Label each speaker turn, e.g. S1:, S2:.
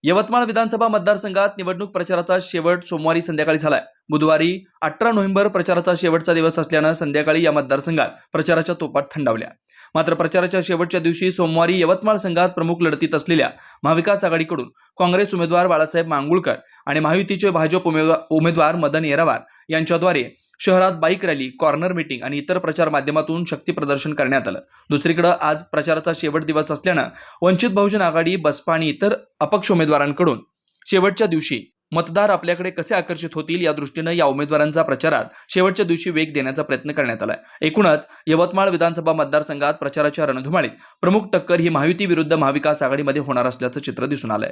S1: यवतमाळ विधानसभा मतदारसंघात निवडणूक प्रचाराचा शेवट सोमवारी संध्याकाळी झालाय। बुधवारी 18 नोव्हेंबर प्रचाराचा शेवटचा दिवस असल्यानं संध्याकाळी या मतदारसंघात प्रचाराच्या तोफा थंडावल्या। मात्र प्रचाराच्या शेवटच्या दिवशी सोमवारी यवतमाळ संघात प्रमुख लढतीत असलेल्या महाविकास आघाडीकडून काँग्रेस उमेदवार बाळासाहेब मांगुळकर आणि महायुतीचे भाजप उमेदवार मदन येरावार यांच्याद्वारे शहरात बाईक रॅली, कॉर्नर मीटिंग आणि इतर प्रचार माध्यमातून शक्ती प्रदर्शन करण्यात आलं। दुसरीकडे आज प्रचाराचा शेवट दिवस असल्यानं वंचित बहुजन आघाडी, बसपा आणि इतर अपक्ष उमेदवारांकडून शेवटच्या दिवशी मतदार आपल्याकडे कसे आकर्षित होतील या दृष्टीनं या उमेदवारांचा प्रचारात शेवटच्या दिवशी वेग देण्याचा प्रयत्न करण्यात आलाय। एकूणच यवतमाळ विधानसभा मतदारसंघात प्रचाराच्या रणधुमाळीत प्रमुख टक्कर ही महायुती विरुद्ध महाविकास आघाडीमध्ये होणार असल्याचं चित्र दिसून आलंय।